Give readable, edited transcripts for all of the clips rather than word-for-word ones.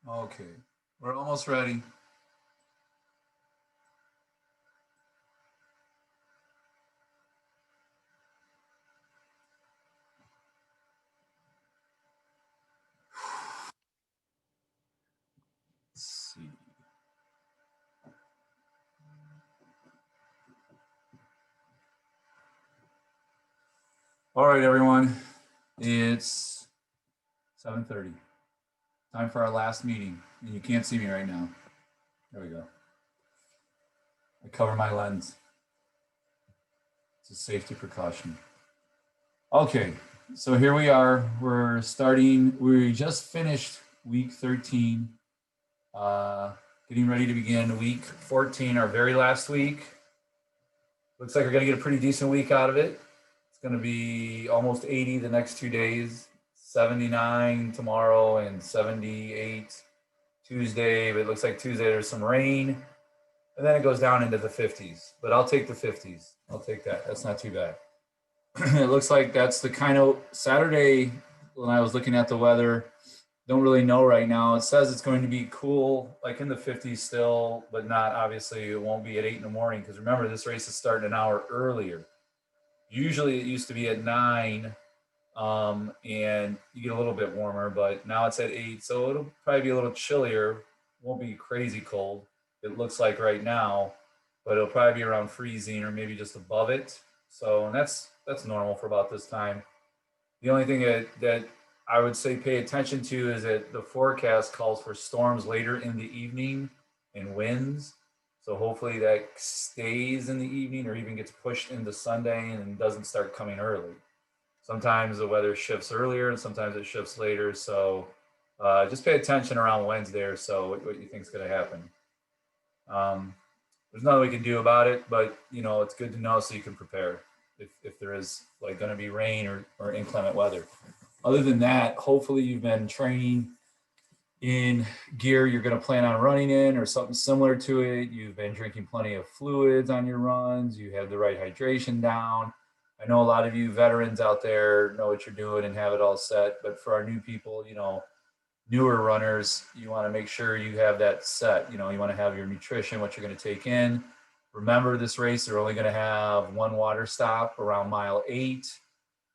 Okay, we're almost ready. Let's see. All right, everyone. It's 7:30. Time for our last meeting. And you can't see me right now. There we go. I cover my lens. It's a safety precaution. Okay, so here we are. We're starting, we just finished week 13, getting ready to begin week 14, our very last week. Looks like we're going to get a pretty decent week out of it. It's going to be almost 80 the next 2 days, 79 tomorrow and 78 Tuesday. But it looks like Tuesday there's some rain, and then it goes down into the 50s. But I'll take the 50s. I'll take that. That's not too bad. It looks like that's the kind of Saturday when I was looking at the weather. Don't really know right now. It says it's going to be cool, like in the 50s still, but not obviously. It won't be at 8 in the morning because remember, this race is starting an hour earlier. Usually it used to be at 9, and you get a little bit warmer, but now it's at 8, so it'll probably be a little chillier. Won't be crazy cold. It looks like right now, but it'll probably be around freezing or maybe just above it. So, and that's normal for about this time. The only thing that I would say pay attention to is that the forecast calls for storms later in the evening and winds. So hopefully that stays in the evening or even gets pushed into Sunday and doesn't start coming early. Sometimes the weather shifts earlier and sometimes it shifts later. So just pay attention around Wednesday or so what you think is going to happen. Um, there's nothing we can do about it, but it's good to know so you can prepare if there is like going to be rain or inclement weather. Other than that, hopefully you've been training in gear you're going to plan on running in or something similar to it. You've been drinking plenty of fluids on your runs. You have the right hydration down. I know a lot of you veterans out there know what you're doing and have it all set, but for our new people, newer runners, you want to make sure you have that set. You want to have your nutrition, what you're going to take in. Remember, this race, they're only going to have one water stop around mile 8.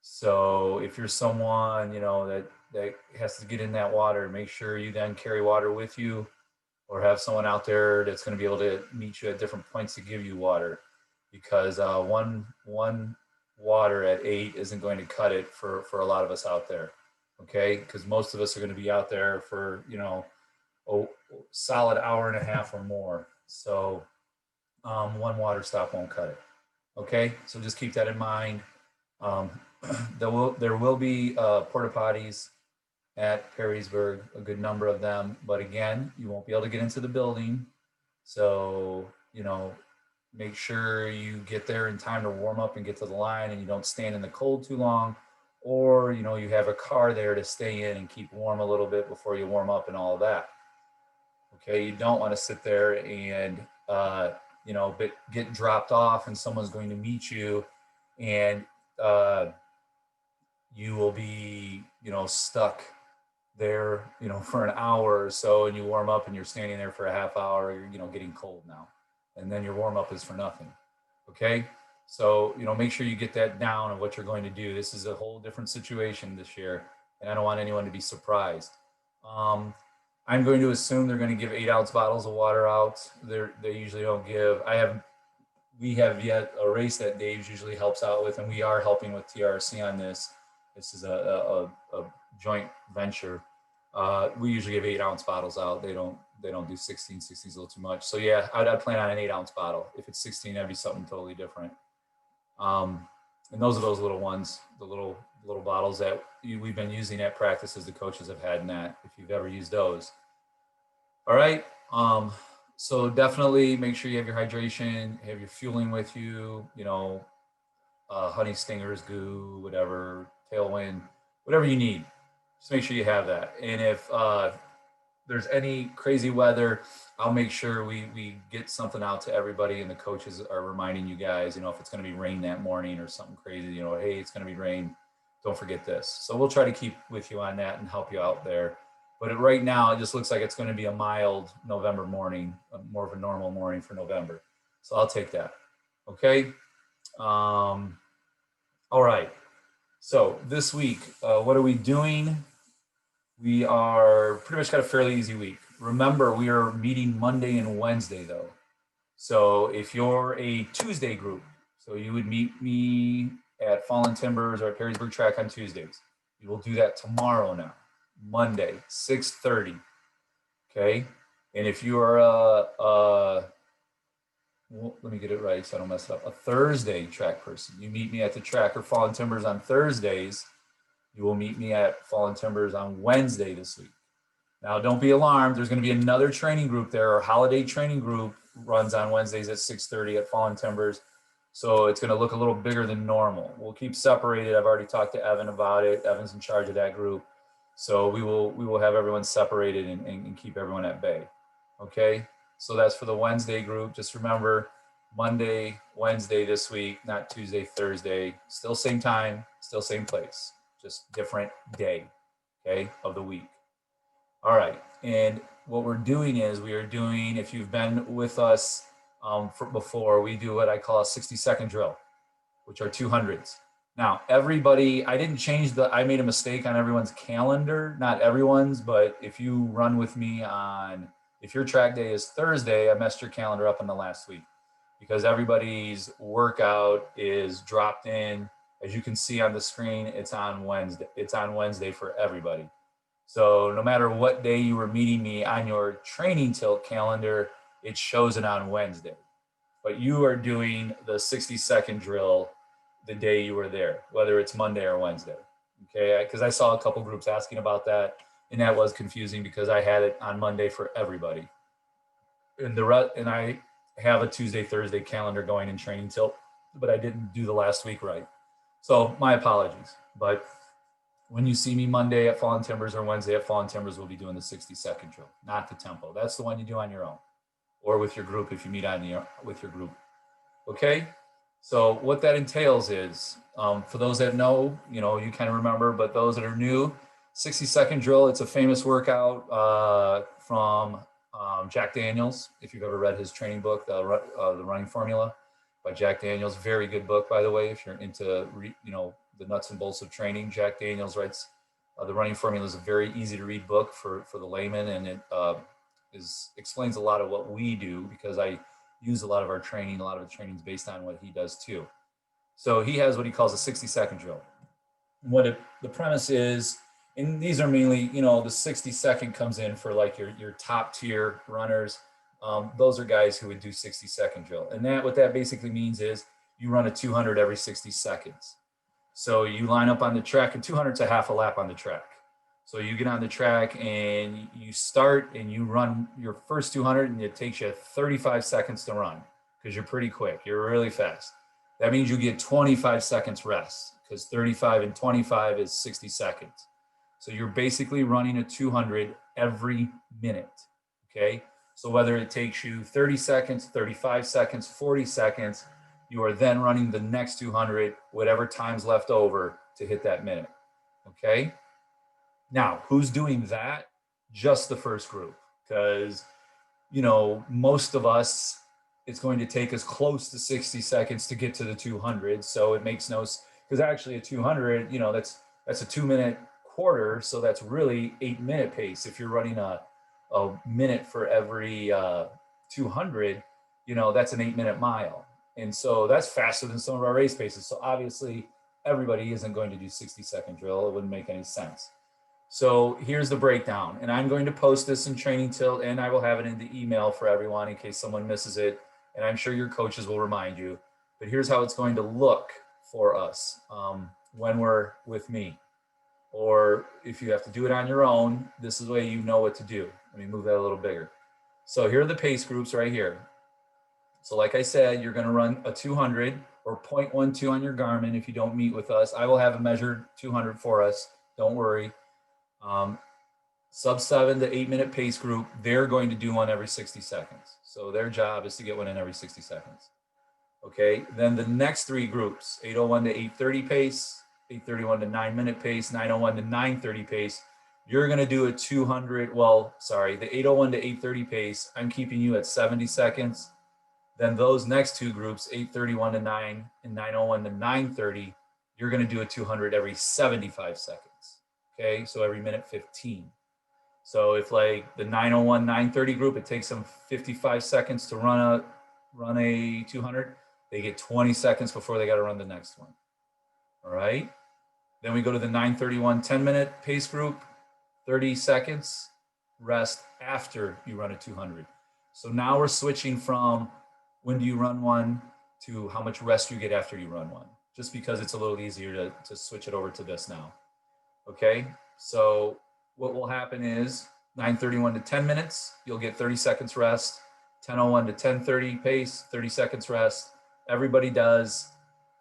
So if you're someone, that has to get in that water, make sure you then carry water with you or have someone out there that's going to be able to meet you at different points to give you water, because one water at 8 isn't going to cut it for a lot of us out there. Okay, because most of us are going to be out there for a solid hour and a half or more. So one water stop won't cut it. Okay, so just keep that in mind. Um, there will be porta potties at Perrysburg, a good number of them, but again, you won't be able to get into the building. So make sure you get there in time to warm up and get to the line, and you don't stand in the cold too long, or you have a car there to stay in and keep warm a little bit before you warm up and all of that. Okay, you don't want to sit there and get dropped off and someone's going to meet you, and you will be stuck there for an hour or so, and you warm up and you're standing there for a half hour. You're getting cold now, and then your warm up is for nothing. Okay, so make sure you get that down of what you're going to do. This is a whole different situation this year, and I don't want anyone to be surprised. I'm going to assume they're going to give 8-ounce bottles of water out. They usually don't give. We have yet a race that Dave usually helps out with, and we are helping with TRC on this. This is a joint venture. We usually give 8-ounce bottles out. They don't do 16. 16 is a little too much. So yeah, I'd plan on an 8-ounce bottle. If it's 16, that'd be something totally different. And those are those little ones, the little bottles that we've been using at practices. The coaches have had in that, if you've ever used those. All right. So definitely make sure you have your hydration, have your fueling with you, honey stingers, goo, whatever, tailwind, whatever you need. Just make sure you have that. And if there's any crazy weather, I'll make sure we get something out to everybody, and the coaches are reminding you guys, if it's going to be rain that morning or something crazy, hey, it's going to be rain. don't forget this. So we'll try to keep with you on that and help you out there. But right now, it just looks like it's going to be a mild November morning, more of a normal morning for November. So I'll take that. Okay. All right. So this week, what are we doing? We are pretty much got a fairly easy week. Remember, we are meeting Monday and Wednesday though. So if you're a Tuesday group, so you would meet me at Fallen Timbers or at Perrysburg Track on Tuesdays. We will do that tomorrow now, Monday, 6:30. Okay. And if you are well, let me get it right so I don't mess it up. A Thursday track person, you meet me at the track or Fallen Timbers on Thursdays. You will meet me at Fallen Timbers on Wednesday this week. Now, don't be alarmed. There's going to be another training group there. Our holiday training group runs on Wednesdays at 6:30 at Fallen Timbers. So it's going to look a little bigger than normal. We'll keep separated. I've already talked to Evan about it. Evan's in charge of that group. So we will have everyone separated and keep everyone at bay. Okay. So that's for the Wednesday group. Just remember Monday, Wednesday this week, not Tuesday, Thursday. Still same time, still same place, just different day, okay, of the week. All right. And what we're doing is we are doing, if you've been with us before, we do what I call a 60-second drill, which are 200s. Now, everybody, I didn't change I made a mistake on everyone's calendar, not everyone's, but if you run with me if your track day is Thursday, I messed your calendar up in the last week because everybody's workout is dropped in. As you can see on the screen, it's on Wednesday. It's on Wednesday for everybody. So no matter what day you were meeting me on your training tilt calendar, it shows it on Wednesday. But you are doing the 60-second drill the day you were there, whether it's Monday or Wednesday. Okay, because I saw a couple groups asking about that, and that was confusing because I had it on Monday for everybody. And I have a Tuesday, Thursday calendar going in training tilt, but I didn't do the last week right. So my apologies. But when you see me Monday at Fallen Timbers or Wednesday at Fallen Timbers, we'll be doing the 60-second drill, not the tempo. That's the one you do on your own or with your group if you meet with your group. Okay? So what that entails is, for those that know, you kind of remember, but those that are new, 60-second drill, it's a famous workout from Jack Daniels. If you've ever read his training book, The Running Formula by Jack Daniels, very good book, by the way, if you're into, the nuts and bolts of training. Jack Daniels writes The Running Formula is a very easy to read book for the layman, and it explains a lot of what we do because I use a lot of our training. A lot of the training is based on what he does too. So he has what he calls a 60-second drill. The premise is, and these are mainly, the 60-second comes in for like your top tier runners. Those are guys who would do 60-second drill. And what that basically means is you run a 200 every 60 seconds. So you line up on the track, and 200 is a half a lap on the track. So you get on the track and you start and you run your first 200 and it takes you 35 seconds to run because you're pretty quick. You're really fast. That means you get 25 seconds rest because 35 and 25 is 60 seconds. So you're basically running a 200 every minute, okay? So whether it takes you 30 seconds, 35 seconds, 40 seconds, you are then running the next 200, whatever time's left over to hit that minute, okay? Now, who's doing that? Just the first group, because, most of us, it's going to take us close to 60 seconds to get to the 200. So it makes no sense, because actually a 200, that's a 2-minute quarter. So that's really 8-minute pace. If you're running a minute for every 200, that's an 8-minute mile. And so that's faster than some of our race paces. So obviously everybody isn't going to do 60-second drill. It wouldn't make any sense. So here's the breakdown, and I'm going to post this in Training Tilt, and I will have it in the email for everyone in case someone misses it, and I'm sure your coaches will remind you. But here's how it's going to look for us when we're with me. Or if you have to do it on your own, this is the way you know what to do. Let me move that a little bigger. So here are the pace groups right here. So like I said, you're going to run a 200 or 0.12 on your Garmin if you don't meet with us. I will have a measured 200 for us. Don't worry. Sub 7 to 8-minute pace group, they're going to do one every 60 seconds. So their job is to get one in every 60 seconds. Okay, then the next three groups, 8:01 to 8:30 pace, 8:31 to 9-minute pace, 9:01 to 9:30 pace. You're going to do a 200. Well, sorry, the 8:01 to 8:30 pace, I'm keeping you at 70 seconds. Then those next two groups, 8:31 to 9 and 9:01 to 9:30, you're going to do a 200 every 75 seconds. Okay, so every minute 15. So if like the 9:01, 9:30 group, it takes them 55 seconds to run a 200, they get 20 seconds before they got to run the next one. All right. Then we go to the 9:31, 10-minute pace group, 30 seconds rest after you run a 200. So now we're switching from when do you run one to how much rest you get after you run one, just because it's a little easier to switch it over to this now. Okay, so what will happen is 9:31 to 10 minutes, you'll get 30 seconds rest. 10:01 to 10:30 pace, 30 seconds rest. Everybody does.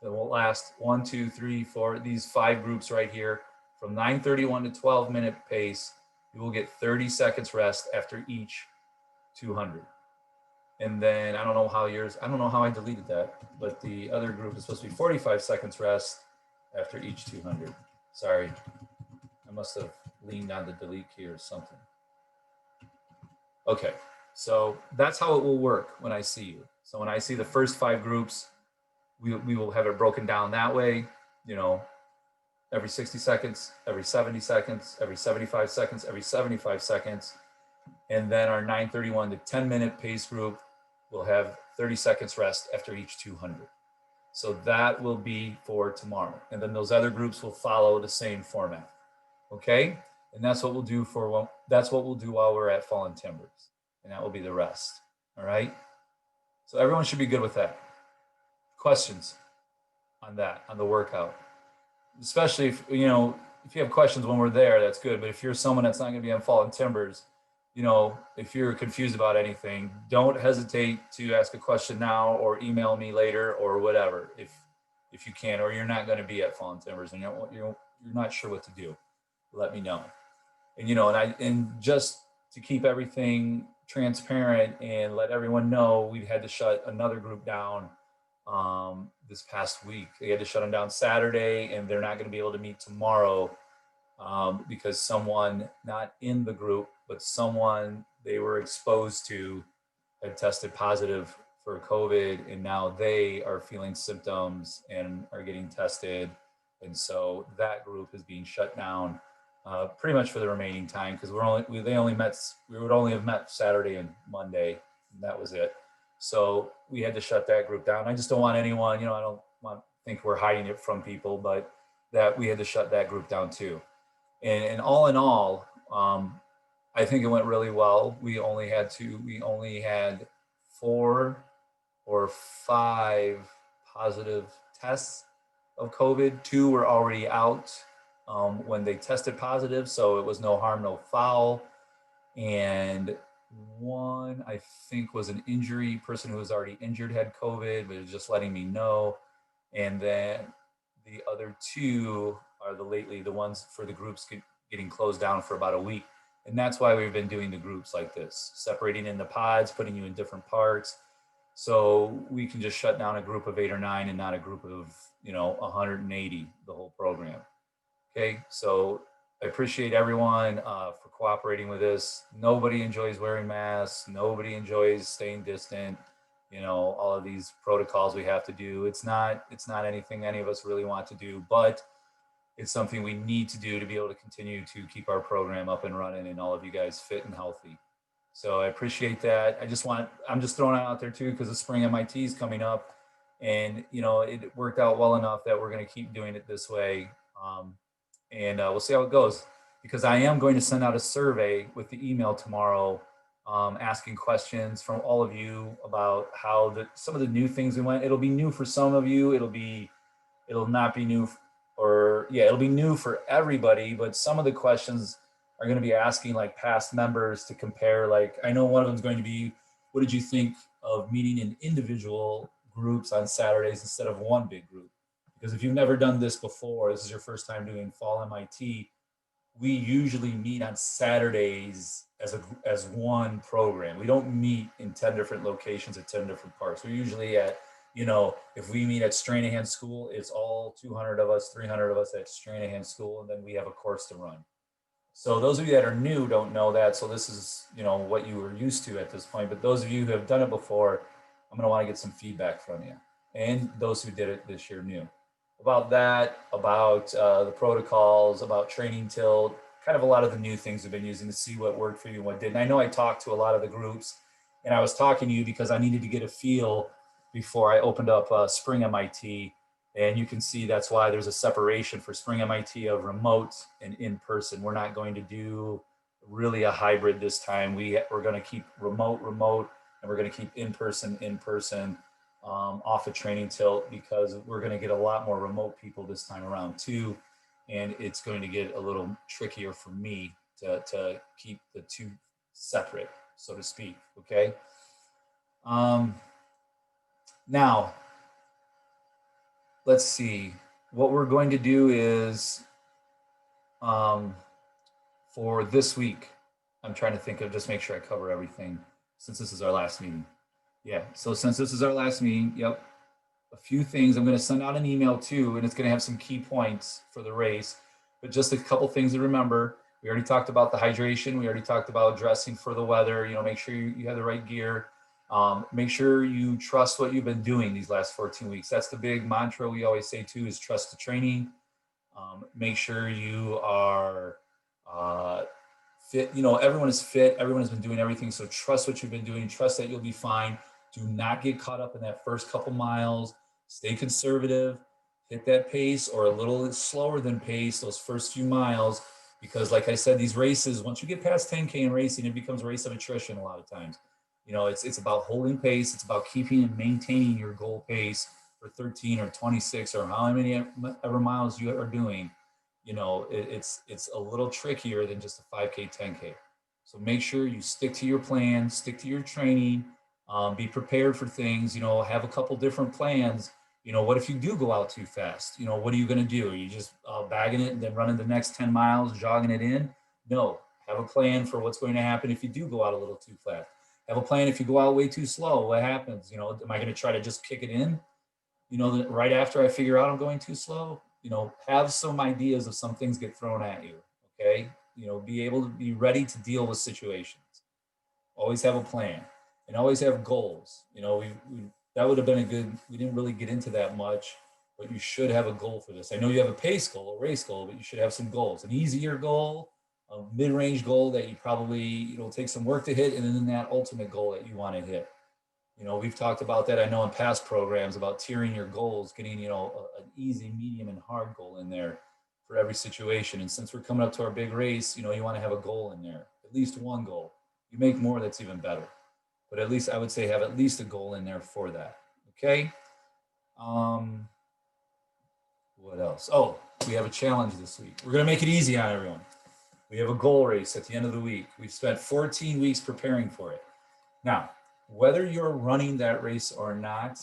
It will last 1, 2, 3, 4, these 5 groups right here. From 9:31 to 12-minute pace, you will get 30 seconds rest after each 200. And then I don't know how I deleted that, but the other group is supposed to be 45 seconds rest after each 200. Sorry, I must have leaned on the delete key or something. Okay, so that's how it will work when I see you. So when I see the first 5 groups, we will have it broken down that way, you know, every 60 seconds, every 70 seconds, every 75 seconds, every 75 seconds. And then our 9:31 to 10-minute pace group will have 30 seconds rest after each 200. So that will be for tomorrow. And then those other groups will follow the same format. Okay? And that's what we'll do while we're at Fallen Timbers. And that will be the rest. All right? So everyone should be good with that. Questions on that, on the workout? Especially if you have questions when we're there, that's good. But if you're someone that's not going to be on Fallen Timbers, if you're confused about anything, don't hesitate to ask a question now or email me later or whatever if you can, or you're not going to be at Fallen Timbers and you're not sure what to do. Let me know. And just to keep everything transparent and let everyone know, we've had to shut another group down this past week. They had to shut them down Saturday, and they're not going to be able to meet tomorrow because someone, not in the group, but someone they were exposed to had tested positive for COVID, and now they are feeling symptoms and are getting tested. And so that group is being shut down pretty much for the remaining time, because we would only have met Saturday and Monday, and that was it. So we had to shut that group down. I just don't want anyone, I don't want to think we're hiding it from people, but that we had to shut that group down too. And all in all, I think it went really well. We only had 4 or 5 positive tests of COVID. 2 were already out when they tested positive, so it was no harm, no foul. And 1, I think, was an injury. Person who was already injured had COVID, but was just letting me know. And then the other 2 are the ones for the groups getting closed down for about a week. And that's why we've been doing the groups like this, separating into pods, putting you in different parts. So we can just shut down a group of 8 or 9 and not a group of, 180, the whole program. Okay, so I appreciate everyone for cooperating with this. Nobody enjoys wearing masks. Nobody enjoys staying distant. All of these protocols we have to do. It's not anything any of us really want to do, but it's something we need to do to be able to continue to keep our program up and running and all of you guys fit and healthy. So I appreciate that. I'm just throwing it out there too, because the spring MIT is coming up, and it worked out well enough that we're going to keep doing it this way. And we'll see how it goes, because I am going to send out a survey with the email tomorrow, asking questions from all of you about how some of the new things we went. It'll be new for some of you. It'll not be new, it'll be new for everybody. But some of the questions are going to be asking like past members to compare. Like, I know one of them is going to be, what did you think of meeting in individual groups on Saturdays instead of one big group? Because if you've never done this before, this is your first time doing Fall MIT, we usually meet on Saturdays as one program. We don't meet in 10 different locations at 10 different parks. We're usually at you know, if we meet at Stranahan School, it's all 200 of us, 300 of us at Stranahan School, and then we have a course to run. So those of you that are new don't know that. So this is, you know, what you were used to at this point. But those of you who have done it before, I'm going to want to get some feedback from you. And those who did it this year new. About that, about the protocols, about training tilt, kind of a lot of the new things we've been using to see what worked for you and what didn't. I know I talked to a lot of the groups, and I was talking to you because I needed to get a feel before I opened up Spring MIT. And you can see that's why there's a separation for Spring MIT of remote and in-person. We're not going to do really a hybrid this time. We're going to keep remote, and we're going to keep in-person off of training tilt, because we're going to get a lot more remote people this time around too. And it's going to get a little trickier for me to keep the two separate, so to speak. Okay. Now, let's see. What we're going to do is for this week, I'm trying to think of, just make sure I cover everything since this is our last meeting. Yeah, so since this is our last meeting, yep, a few things. I'm going to send out an email too, and it's going to have some key points for the race, but just a couple things to remember. We already talked about the hydration. We already talked about dressing for the weather. You know, make sure you have the right gear. Make sure you trust what you've been doing these last 14 weeks. That's the big mantra we always say too, is trust the training. Make sure you are fit. You know, everyone is fit. Everyone has been doing everything. So trust what you've been doing. Trust that you'll be fine. Do not get caught up in that first couple miles. Stay conservative. Hit that pace or a little slower than pace those first few miles. Because like I said, these races, once you get past 10K in racing, it becomes a race of attrition a lot of times. You know, it's about holding pace. It's about keeping and maintaining your goal pace for 13 or 26 or how many ever miles you are doing. You know, it's a little trickier than just a 5K, 10K. So make sure you stick to your plan, stick to your training, be prepared for things, you know, have a couple different plans. You know, what if you do go out too fast? You know, what are you going to do? Are you just bagging it and then running the next 10 miles, jogging it in? No, have a plan for what's going to happen if you do go out a little too fast. Have a plan if you go out way too slow. What happens? You know, am I going to try to just kick it in? You know, right after I figure out I'm going too slow? You know, have some ideas if some things get thrown at you. Okay. You know, be able to be ready to deal with situations. Always have a plan and always have goals. You know, that would have been a good, we didn't really get into that much, but you should have a goal for this. I know you have a pace goal, a race goal, but you should have some goals, an easier goal, a mid-range goal that you probably, you know, take some work to hit, and then that ultimate goal that you want to hit. You know, we've talked about that, I know, in past programs about tiering your goals, getting, you know, an easy, medium, and hard goal in there for every situation. And since we're coming up to our big race, you know, you want to have a goal in there, at least one goal. You make more, that's even better. But at least I would say have at least a goal in there for that. Okay. What else? Oh, we have a challenge this week. We're going to make it easy on everyone. We have a goal race at the end of the week. We've spent 14 weeks preparing for it. Now, whether you're running that race or not,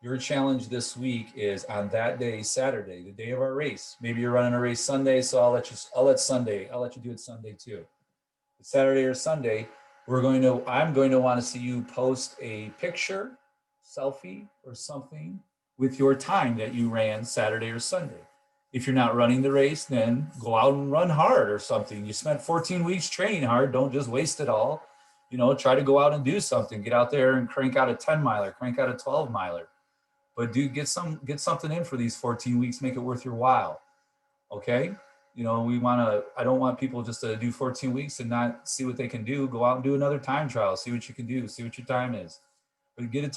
your challenge this week is on that day, Saturday, the day of our race. Maybe you're running a race Sunday, so I'll let you do it Sunday too. Saturday or Sunday, I'm going to want to see you post a picture, selfie, or something with your time that you ran Saturday or Sunday. If you're not running the race, then go out and run hard or something. You spent 14 weeks training hard. Don't just waste it all. You know, try to go out and do something. Get out there and crank out a 10 miler, crank out a 12 miler. But get something in for these 14 weeks. Make it worth your while. Okay. You know, I don't want people just to do 14 weeks and not see what they can do. Go out and do another time trial, see what you can do, see what your time is. But get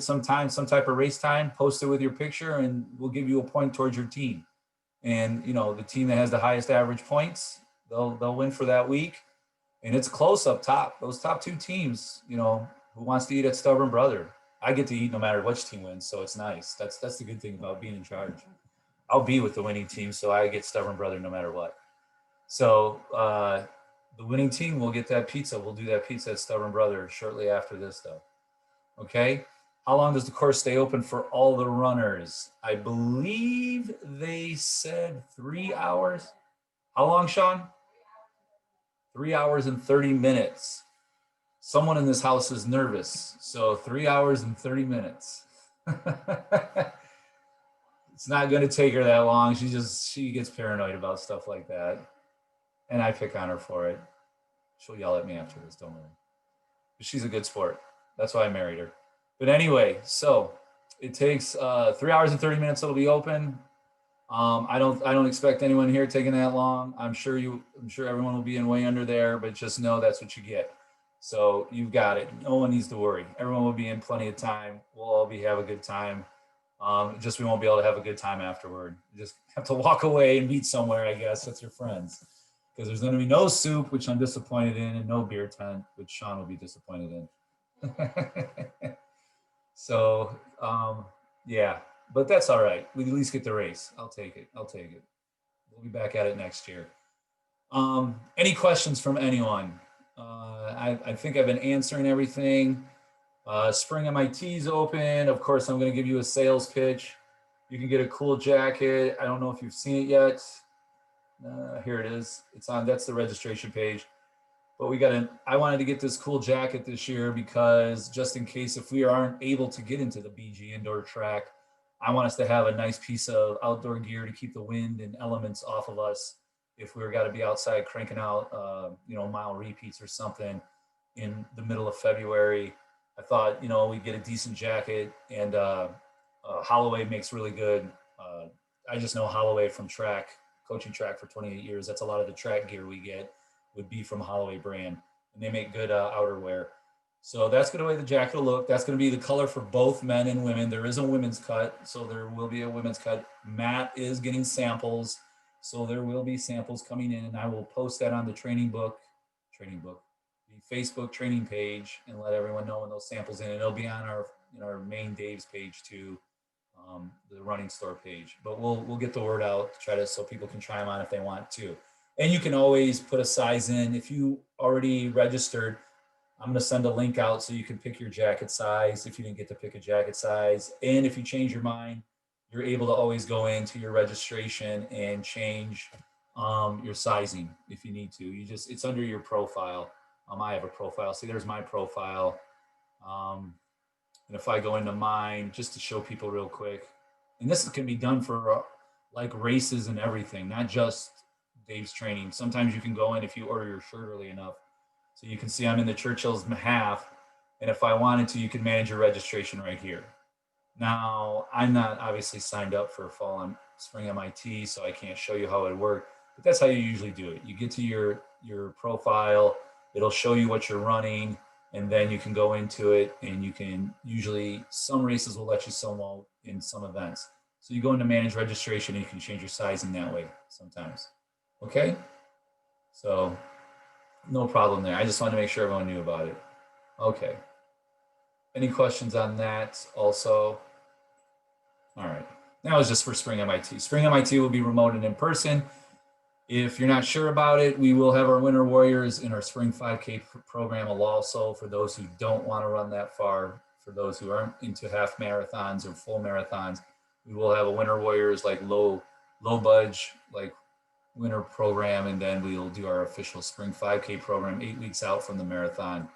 some time, some type of race time, post it with your picture, and we'll give you a point towards your team. And, you know, the team that has the highest average points, they'll win for that week. And it's close up top. Those top two teams, you know, who wants to eat at Stubborn Brother? I get to eat no matter which team wins, so it's nice. That's the good thing about being in charge. I'll be with the winning team, so I get Stubborn Brother no matter what. So the winning team will get that pizza. We'll do that pizza at Stubborn Brother shortly after this, though. Okay? How long does the course stay open for all the runners? I believe they said 3 hours. How long, Sean? 3 hours and 30 minutes. Someone in this house is nervous. So 3 hours and 30 minutes. It's not going to take her that long. She gets paranoid about stuff like that. And I pick on her for it. She'll yell at me after this, don't worry. But she's a good sport. That's why I married her. But anyway, so it takes 3 hours and 30 minutes. It'll be open. I don't expect anyone here taking that long. I'm sure everyone will be in way under there, but just know that's what you get. So you've got it. No one needs to worry. Everyone will be in plenty of time. We'll all have a good time. Just we won't be able to have a good time afterward. You just have to walk away and meet somewhere, I guess, with your friends. Because there's going to be no soup, which I'm disappointed in, and no beer tent, which Sean will be disappointed in. So, yeah, but that's all right. We at least get the race. I'll take it. We'll be back at it next year. Any questions from anyone? I think I've been answering everything. Spring MIT is open. Of course, I'm going to give you a sales pitch. You can get a cool jacket. I don't know if you've seen it yet. Here it is. That's the registration page. But I wanted to get this cool jacket this year because just in case if we aren't able to get into the BG indoor track, I want us to have a nice piece of outdoor gear to keep the wind and elements off of us if we're got to be outside cranking out, mile repeats or something in the middle of February. I thought, we'd get a decent jacket, and Holloway makes really good. I just know Holloway from coaching track for 28 years. That's a lot of the track gear we get would be from Holloway brand, and they make good outerwear. So that's going to be the jacket will look. That's going to be the color for both men and women. There is a women's cut, so there will be a women's cut. Matt is getting samples, so there will be samples coming in, and I will post that on the the Facebook training page, and let everyone know when those samples in. And it'll be on our main Dave's page too, the running store page. But we'll get the word out so people can try them on if they want to. And you can always put a size in. If you already registered, I'm going to send a link out so you can pick your jacket size if you didn't get to pick a jacket size. And if you change your mind, you're able to always go into your registration and change your sizing if you need to. It's under your profile. I have a profile. See, there's my profile. And if I go into mine, just to show people real quick, and this can be done for like races and everything, not just Dave's training. Sometimes you can go in if you order your shirt early enough. So you can see I'm in the Churchill's half. And if I wanted to, you can manage your registration right here. Now, I'm not obviously signed up for fall and spring MIT, so I can't show you how it works. But that's how you usually do it. You get to your profile. It'll show you what you're running, and then you can go into it, and you can usually, some races will let you solo in some events. So you go into manage registration, and you can change your sizing that way sometimes. Okay? So no problem there. I just wanted to make sure everyone knew about it. Okay. Any questions on that also? All right. That was just for Spring MIT. Spring MIT will be remote and in person. If you're not sure about it, we will have our Winter Warriors in our Spring 5K program also for those who don't want to run that far. For those who aren't into half marathons or full marathons, we will have a Winter Warriors like low budge, like winter program, and then we'll do our official Spring 5K program 8 weeks out from the marathon,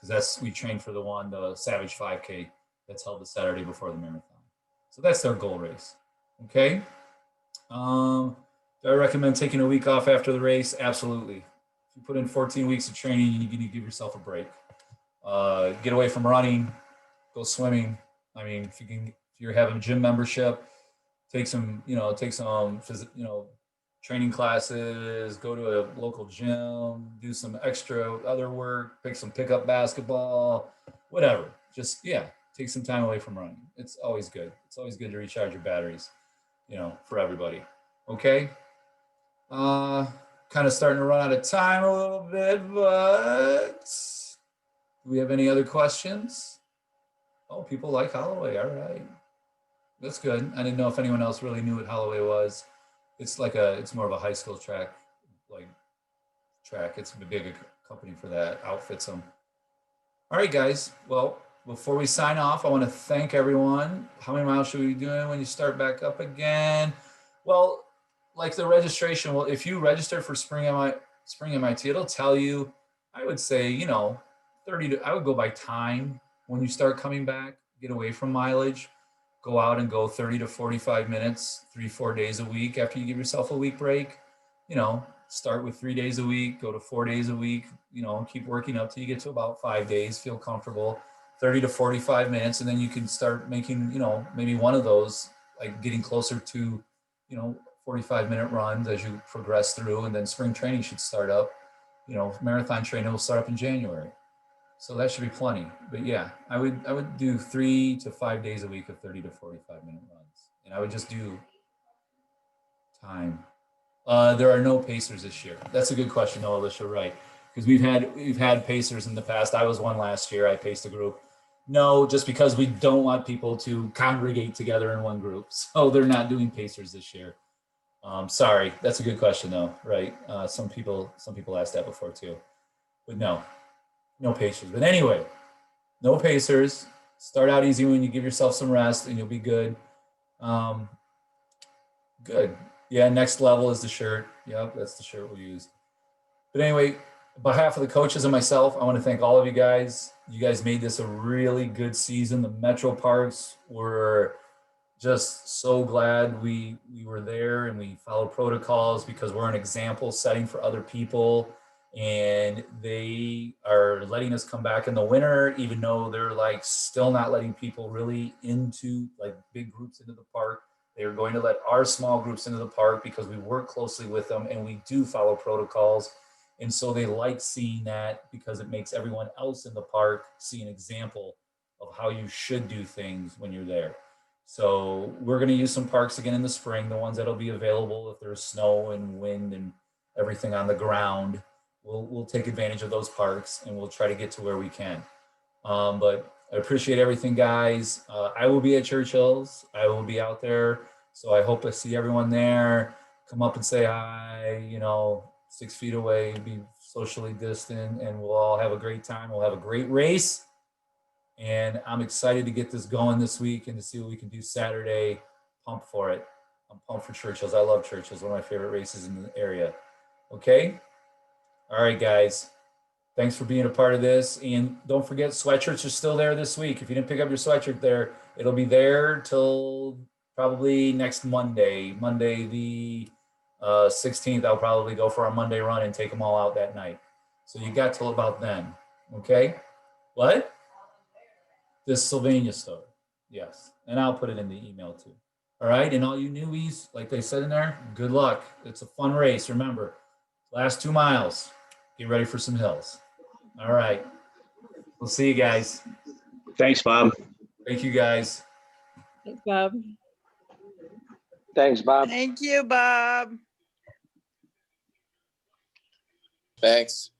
because we train for the Savage 5K that's held the Saturday before the marathon. So that's their goal race. Okay. Do I recommend taking a week off after the race? Absolutely. If you put in 14 weeks of training, you need to give yourself a break. Get away from running, go swimming. I mean, if you're having a gym membership, take some training classes, go to a local gym, do some extra other work, pick up basketball, whatever. Just, take some time away from running. It's always good. It's always good to recharge your batteries, for everybody. Okay. Kind of starting to run out of time a little bit, but do we have any other questions? Oh, people like Holloway. All right. That's good. I didn't know if anyone else really knew what Holloway was. It's more of a high school track. It's a big company for that, outfits them. All right, guys. Well, before we sign off, I want to thank everyone. How many miles should we be doing when you start back up again? Well, like the registration, if you register for Spring MIT, it'll tell you, I would say, 30 I would go by time when you start coming back, get away from mileage. go out and go 30 to 45 minutes, 3-4 days a week after you give yourself a week break. You know, start with 3 days a week, go to 4 days a week, you know, keep working up till you get to about 5 days, feel comfortable, 30 to 45 minutes. And then you can start making, you know, maybe one of those, like getting closer to, you know, 45-minute runs as you progress through. And then spring training should start up. You know, marathon training will start up in January. So that should be plenty. But yeah, I would do 3 to 5 days a week of 30 to 45-minute runs. And I would just do time. There are no pacers this year. That's a good question, though, Alicia, right? Because we've had pacers in the past. I was one last year. I paced a group. No, just because we don't want people to congregate together in one group. So they're not doing pacers this year. Sorry, that's a good question, though, right? Some people asked that before too, but no pacers. But anyway, no pacers. Start out easy when you give yourself some rest, and you'll be good. Good. Yeah, next level is the shirt. Yep, that's the shirt we'll use. But anyway, on behalf of the coaches and myself, I want to thank all of you guys. You guys made this a really good season. The Metro Parks were just so glad we were there and we followed protocols because we're an example setting for other people. And they are letting us come back in the winter, even though they're like still not letting people really into like big groups into the park. They are going to let our small groups into the park because we work closely with them and we do follow protocols. And so they like seeing that because it makes everyone else in the park see an example of how you should do things when you're there. So we're going to use some parks again in the spring, the ones that'll be available if there's snow and wind and everything on the ground. We'll take advantage of those parks and we'll try to get to where we can. But I appreciate everything, guys. I will be at Churchill's. I will be out there. So I hope I see everyone there. Come up and say hi, you know, 6 feet away, be socially distant, and we'll all have a great time. We'll have a great race. And I'm excited to get this going this week and to see what we can do Saturday. Pumped for it. I'm pumped for Churchill's. I love Churchill's, one of my favorite races in the area. Okay? All right, guys. Thanks for being a part of this. And don't forget, sweatshirts are still there this week. If you didn't pick up your sweatshirt there, it'll be there till probably next Monday. Monday the 16th, I'll probably go for a Monday run and take them all out that night. So you got till about then. Okay? What? This Sylvania store. Yes. And I'll put it in the email too. All right. And all you newbies, like they said in there, good luck. It's a fun race. Remember, last 2 miles. Get ready for some hills. All right. We'll see you guys. Thanks, Bob. Thank you, guys. Thanks, Bob. Thanks, Bob. Thank you, Bob. Thanks.